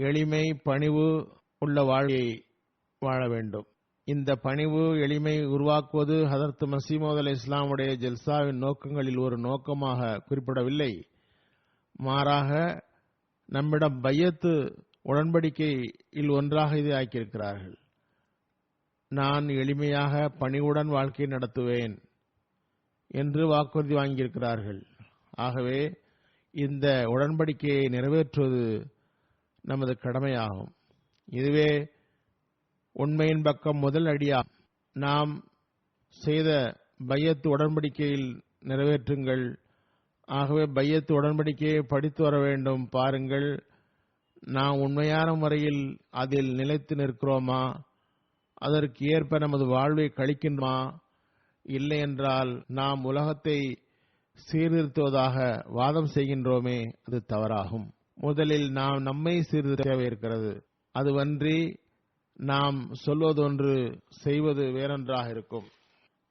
எளிமை, பணிவு உள்ள வாழ்க்கையை வாழ வேண்டும். இந்த பணிவு, எளிமை உருவாக்குவது ஹஜ்ரத் மஸீஹ் மவ்ஊத் அலைஹிஸ்ஸலாமுடைய ஜல்சாவின் நோக்கங்களில் ஒரு நோக்கமாக குறிப்பிடவில்லை. மாறாக நம்மிடம் பையத்து உடன்படிக்கையில் ஒன்றாக இதை ஆக்கியிருக்கிறார்கள். நான் எளிமையாக பணிவுடன் வாழ்க்கை நடத்துவேன் என்று வாக்குறுதி வாங்கியிருக்கிறார்கள். ஆகவே இந்த உடன்படிக்கையை நிறைவேற்றுவது நமது கடமையாகும். இதுவே உண்மையின் பக்கம் முதல் அடியாகும். நாம் செய்த பையத்து உடன்படிக்கையில் நிறைவேற்றுங்கள். ஆகவே பையத்து உடன்படிக்கையை படித்து வர வேண்டும். பாருங்கள், நாம் உண்மையான முறையில் அதில் நிலைத்து நிற்கிறோமா? அதற்கு ஏற்ப நமது வாழ்வை கழிக்கின்றோமா? இல்லை என்றால் நாம் உலகத்தை சீர்திருத்துவதாக வாதம் செய்கின்றோமே, அது தவறாகும். முதலில் நாம் நம்மை சீர்திருத்த தேவை இருக்கிறது. அதுவன்றி நாம் சொல்வதொன்று செய்வது வேறொன்றாக இருக்கும்.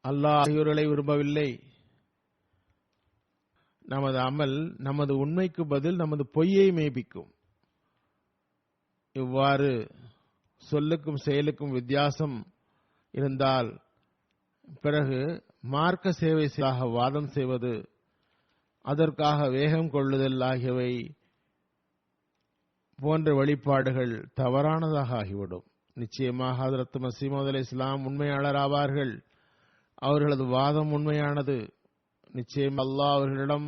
அல்லாஹ் இவர்களை விரும்பவில்லை. நமது அமல் நமது உண்மைக்கு பதில் நமது பொய்யை மெய்ப்பிக்கும். இவ்வாறு சொல்லுக்கும் செயலுக்கும் வித்தியாசம் இருந்தால் பிறகு மார்க்க சேவை செய்வதாக வாதம் செய்வது, அதற்காக வேகம் கொள்ளுதல் ஆகியவை போன்ற வழிபாடுகள் தவறானதாக ஆகிவிடும். நிச்சயமாக ஹஜ்ரத் மஸீஹ் மவ்ஊத் அலைஹிஸ்ஸலாம் உண்மையாளர் ஆவார்கள். அவர்களது வாதம் உண்மையானது. நிச்சயம் அல்லாஹ் அவர்களிடம்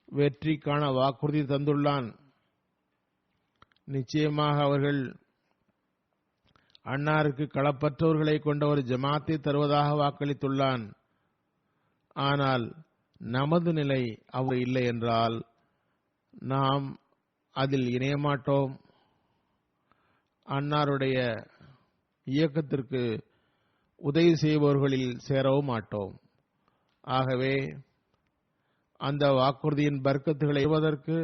வெற்றி காண வாக்குறுதி தந்துள்ளான். நிச்சயமாக அவர்கள் அன்னாருக்கு களப்பற்றவர்களை கொண்ட ஒரு ஜமாத்தை தருவதாக வாக்களித்துள்ளான். ஆனால் நமது நிலை அவ்வாறு இல்லை என்றால் நாம் அதில் இணையமாட்டோம். அன்னாருடைய இயக்கத்திற்கு உதவி செய்பவர்களில் சேரவும் மாட்டோம். ஆகவே அந்த வாக்குறுதியின் பர்க்கத்துகளை பெறுவதற்கு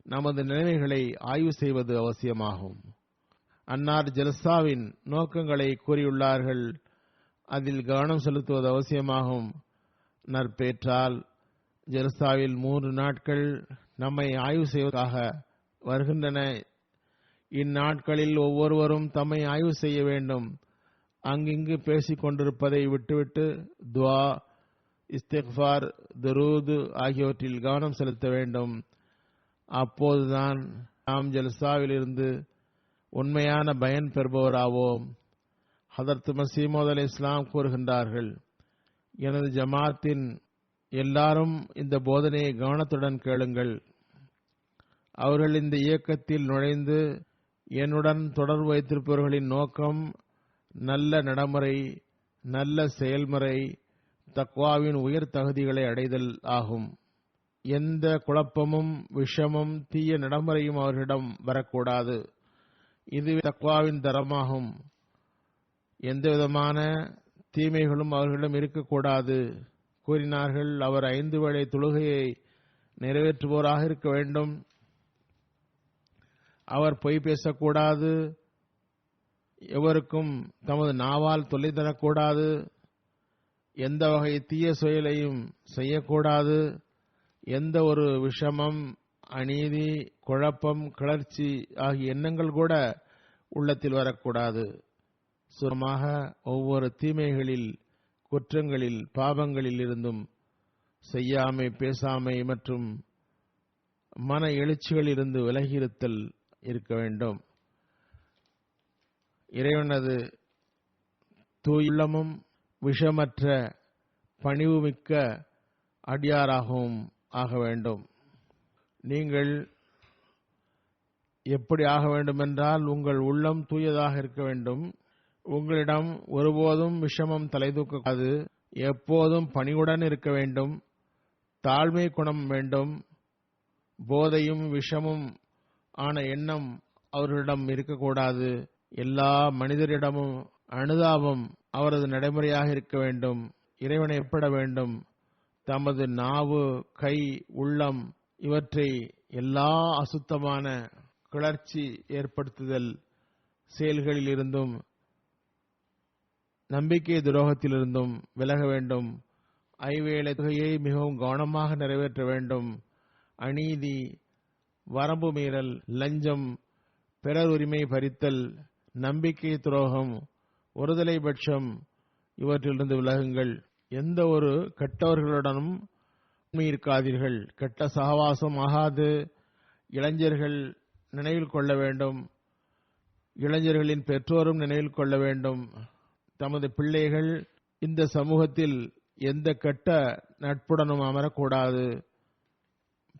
நமது நிலைமைகளை ஆய்வு செய்வது அவசியமாகும். அன்னார் ஜல்சாவின் நோக்கங்களை கூறியுள்ளார்கள். அதில் கவனம் செலுத்துவது அவசியமாகும். நற்பேற்றால் ஜல்சாவில் 3 நாட்கள் நம்மை ஆய்வு செய்வதற்காக வருகின்றன. இந்நாட்களில் ஒவ்வொருவரும் தம்மை ஆய்வு செய்ய வேண்டும். அங்கிங்கு பேசிக் கொண்டிருப்பதை விட்டுவிட்டு துவா, இஸ்திக்ஃபார், துரூத் ஆகியவற்றில் கவனம் செலுத்த வேண்டும். அப்போதுதான் நாம் ஜல்சாவில் இருந்து உண்மையான பயன் பெறுபவராவோம். ஹஜ்ரத் மஸீஹ் மவ்ஊத் அலைஹிஸ்ஸலாம் கூறுகின்றார்கள், எனது ஜமாத்தின் எல்லாரும் இந்த போதனையை கவனத்துடன் கேளுங்கள். அவர்கள் இந்த இயக்கத்தில் நுழைந்து என்னுடன் தொடர்பு வைத்திருப்பவர்களின் நோக்கம் நல்ல நடைமுறை, நல்ல செயல்முறை, தக்வாவின் உயர் தகுதிகளை அடைதல் ஆகும். எந்த குழப்பமும் விஷமும் தீய நடைமுறையும் அவர்களிடம் வரக்கூடாது. இது தக்வாவின் தரமாகும். எந்தவிதமான தீமைகளும் அவர்களிடம் இருக்கக்கூடாது கூறினார்கள். அவர் 5 வேளை தொழுகையை நிறைவேற்றுவோராக இருக்க வேண்டும். அவர் பொய் பேசக்கூடாது. எவருக்கும் தமது நாவால் தொல்லை தரக்கூடாது. எந்த வகை தீய செயலையும் செய்யக்கூடாது. எந்த ஒரு விஷமம், அநீதி, குழப்பம், கிளர்ச்சி ஆகிய எண்ணங்கள் கூட உள்ளத்தில் வரக்கூடாது. சுரமாக ஒவ்வொரு தீமைகளில், குற்றங்களில், பாவங்களில் இருந்தும் செய்யாமை, பேசாமை மற்றும் மன எழுச்சிகளில் இருந்து விலகியிருத்தல் இருக்க வேண்டும். இறைவனது தூயுள்ளமும் விஷமற்ற பணிவுமிக்க அடியாராகவும் ஆக வேண்டும். நீங்கள் எப்படி ஆக வேண்டும் என்றால், உங்கள் உள்ளம் தூயதாக இருக்க வேண்டும். உங்களிடம் ஒருபோதும் விஷமம் தலைதூக்காது. எப்போதும் பணிவுடன் இருக்க வேண்டும். தாழ்மை குணம் வேண்டும். போதையும் விஷமும் ஆன எண்ணம் அவர்களிடம் இருக்கக்கூடாது. எல்லா மனிதரிடமும் அனுதாபம் அவரது நடைமுறையாக இருக்க வேண்டும். இறைவனை எப்பட வேண்டும். தமது நாவு, கை, உள்ளம் இவற்றை எல்லா அசுத்தமான கிளர்ச்சி ஏற்படுத்துதல் செயல்களில் இருந்தும் நம்பிக்கை துரோகத்திலிருந்தும் விலக வேண்டும். ஐவேளை தொகையை மிகவும் கவனமாக நிறைவேற்ற வேண்டும். அநீதி, வரம்பு மீறல், லஞ்சம், பிறர் உரிமை பறித்தல், நம்பிக்கை துரோகம், ஒருதலை பட்சம் இவற்றிலிருந்து விலகுங்கள். எந்த ஒரு கெட்டவர்களுடனும் இருக்காதீர்கள். கெட்ட சகவாசம் ஆகாது. இளைஞர்கள் நினைவில் கொள்ள வேண்டும். இளைஞர்களின் பெற்றோரும் நினைவில் கொள்ள வேண்டும். தமது பிள்ளைகள் இந்த சமூகத்தில் எந்த கெட்ட நட்புடனும் அமரக்கூடாது.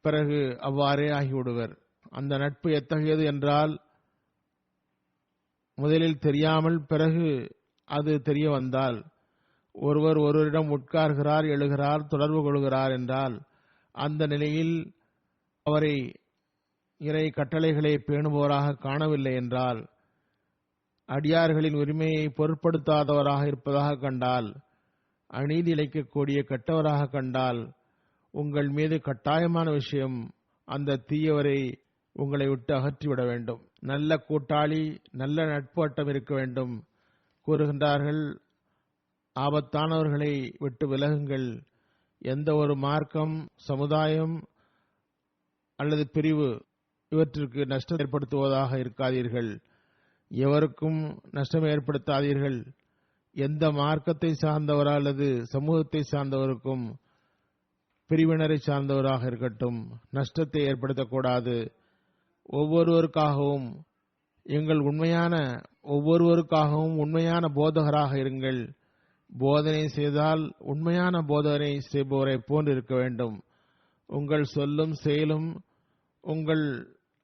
பிறகு அவ்வாறே ஆகிவிடுவர். அந்த நட்பு எத்தகையது என்றால், முதலில் தெரியாமல் பிறகு அது தெரிய வந்தால், ஒருவர் ஒருவரிடம் உட்கார்கிறார், எழுகிறார், தொடர்பு கொள்கிறார் என்றால், அந்த நிலையில் அவரை இறை கட்டளைகளை பேணுபவராக காணவில்லை என்றால், அடியார்களின் உரிமையை பொருட்படுத்தாதவராக இருப்பதாக கண்டால், அநீதி இழைக்கக்கூடிய கெட்டவராக கண்டால், உங்கள் மீது கட்டாயமான விஷயம் அந்த தீயவரை உங்களை விட்டு அகற்றிவிட வேண்டும். நல்ல கூட்டாளி, நல்ல நட்பு வட்டம் இருக்க வேண்டும். கூறுகின்றார்கள், ஆபத்தானவர்களை விட்டு விலகுங்கள். எந்த ஒரு மார்க்கம், சமுதாயம் அல்லது பிரிவு இவற்றிற்கு நஷ்டம் ஏற்படுத்துவதாக இருக்காதீர்கள். எவருக்கும் நஷ்டம் ஏற்படுத்தாதீர்கள். எந்த மார்க்கத்தை சார்ந்தவரா அல்லது சமூகத்தை சார்ந்தவருக்கும் பிரிவினரை சார்ந்தவராக இருக்கட்டும் நஷ்டத்தை ஏற்படுத்தக்கூடாது. ஒவ்வொருவருக்காகவும் உண்மையான போதகராக இருங்கள். போதனை செய்தால் உண்மையான போதனை செய்பவரை போன்று இருக்க வேண்டும். உங்கள் சொல்லும் செயலும் உங்கள்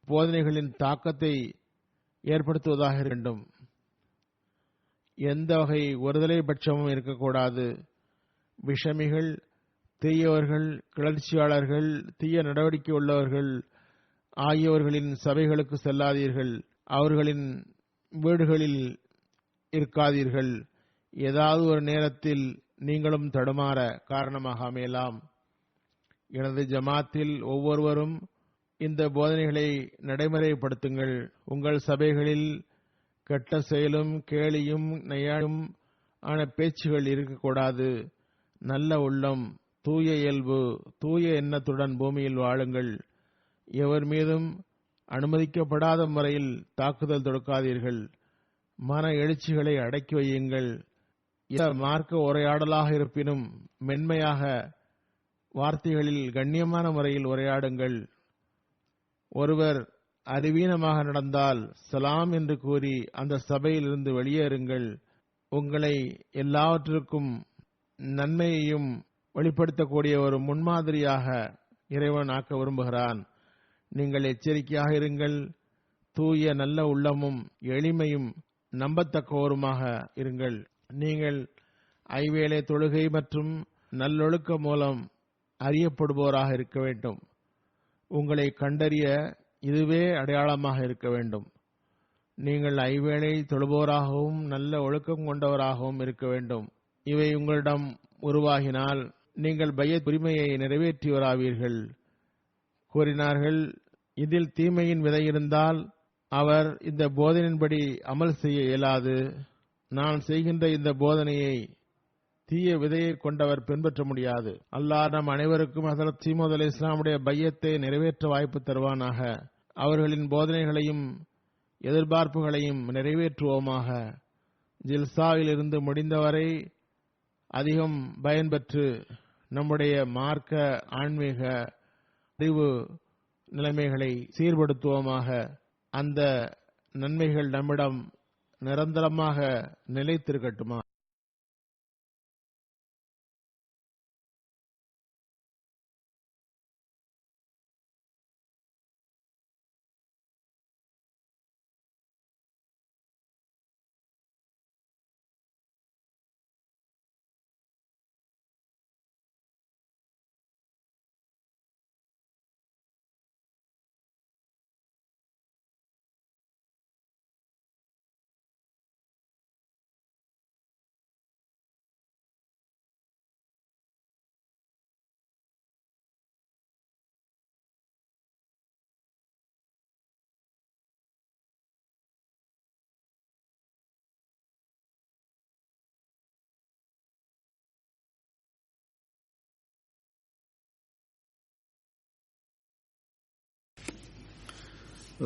போதனைகளின் தாக்கத்தை ஏற்படுத்துவதாக வேண்டும். எந்த வகை ஒருதலை பட்சமும் இருக்கக்கூடாது. விஷமிகள், தீயவர்கள், கிளர்ச்சியாளர்கள், தீய நடவடிக்கை உள்ளவர்கள் ஆகியவர்களின் சபைகளுக்கு செல்லாதீர்கள். அவர்களின் வீடுகளில் இருக்காதீர்கள். ஏதாவது ஒரு நேரத்தில் நீங்களும் தடுமாற காரணமாக அமையலாம். எனது ஜமாத்தில் ஒவ்வொருவரும் இந்த போதனைகளை நடைமுறைப்படுத்துங்கள். உங்கள் சபைகளில் கெட்ட செயலும் கேலியும் நையாடும் ஆன பேச்சுகள் இருக்கக்கூடாது. நல்ல உள்ளம், தூய இயல்பு, தூய எண்ணத்துடன் பூமியில் வாழுங்கள். எவர் மீதும் அனுமதிக்கப்படாத முறையில் தாக்குதல் தொடுக்காதீர்கள். மன எழுச்சிகளை அடக்கி வையுங்கள். மார்க்க உரையாடலாக இருப்பினும் மென்மையாக வார்த்தைகளில் கண்ணியமான முறையில் உரையாடுங்கள். ஒருவர் அறிவீனமாக நடந்தால் சலாம் என்று கூறி அந்த சபையிலிருந்து வெளியேறுங்கள். உங்களை எல்லாவற்றிற்கும் நன்மையையும் வெளிப்படுத்தக்கூடிய ஒரு முன்மாதிரியாக இறைவன் ஆக்க விரும்புகிறான். நீங்கள் எச்சரிக்கையாக இருங்கள். தூய நல்ல உள்ளமும் எளிமையும் நம்பத்தக்கவருமாக இருங்கள். நீங்கள் ஐவேளை தொழுகை மற்றும் நல்லொழுக்க மூலம் அறியப்படுவோராக இருக்க வேண்டும். உங்களை கண்டறிய இதுவே அடையாளமாக இருக்க வேண்டும். நீங்கள் ஐவேளை தொழுபவராகவும் நல்ல ஒழுக்கம் கொண்டவராகவும் இருக்க வேண்டும். இவை உங்களிடம் உருவாகினால் நீங்கள் பையத் உரிமையை நிறைவேற்றியவராவீர்கள் கூறினார்கள். இதில் தீமையின் விதை இருந்தால் அவர் இந்த போதனையின்படி அமல் செய்ய இயலாது. நான் செய்கின்ற இந்த போதனையை தீய விதையை கொண்டவர் பின்பற்ற முடியாது. அல்லாஹ் நம் அனைவருக்கும் ஹஸரத் சீமோத் அலைஹிஸ்ஸலாமுடைய பையத்தை நிறைவேற்ற வாய்ப்பு தருவானாக. அவர்களின் போதனைகளையும் எதிர்பார்ப்புகளையும் நிறைவேற்றுவோமாக. ஜில்சாவில் இருந்து முடிந்தவரை அதிகம் பயன்பெற்று நம்முடைய மார்க்க ஆன்மீக அறிவு நிலைமைகளை சீர்படுத்துவோமாக. அந்த நன்மைகள் நம்மிடம் நிரந்தரமாக நிலைத்திருக்கட்டுமா.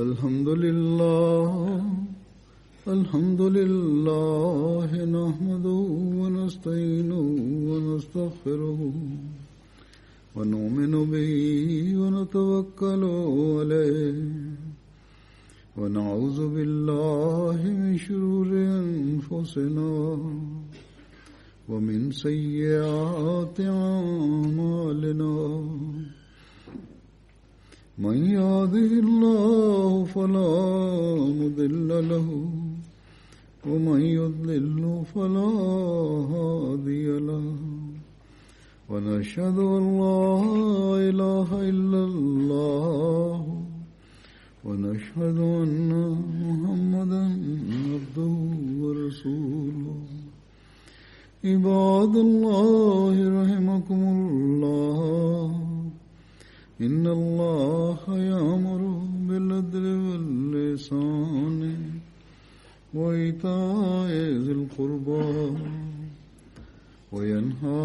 الحمد لله نحمده ونستعينه ونستغفره ونؤمن به ونتوكل عليه ونعوذ بالله من شرور أنفسنا ومن سيئات أعمالنا. من يهده الله فلا مضل له ومن يضلل فلا هادي له ونشهد أن لا إله إلا الله ونشهد أن محمدا عبده ورسوله. عباد الله رحمكم الله إن الله يأمر بالعدل والإحسان وإيتاء ذي القربى وينهى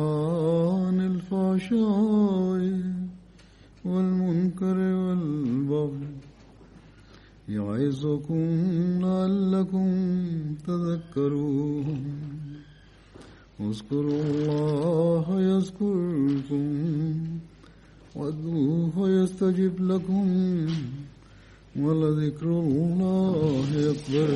عن الفحشاء والمنكر والبغي يعظكم لعلكم تذكرون اذكروا الله يذكركم وادعوه يستجب لكم ولذكر الله أكبر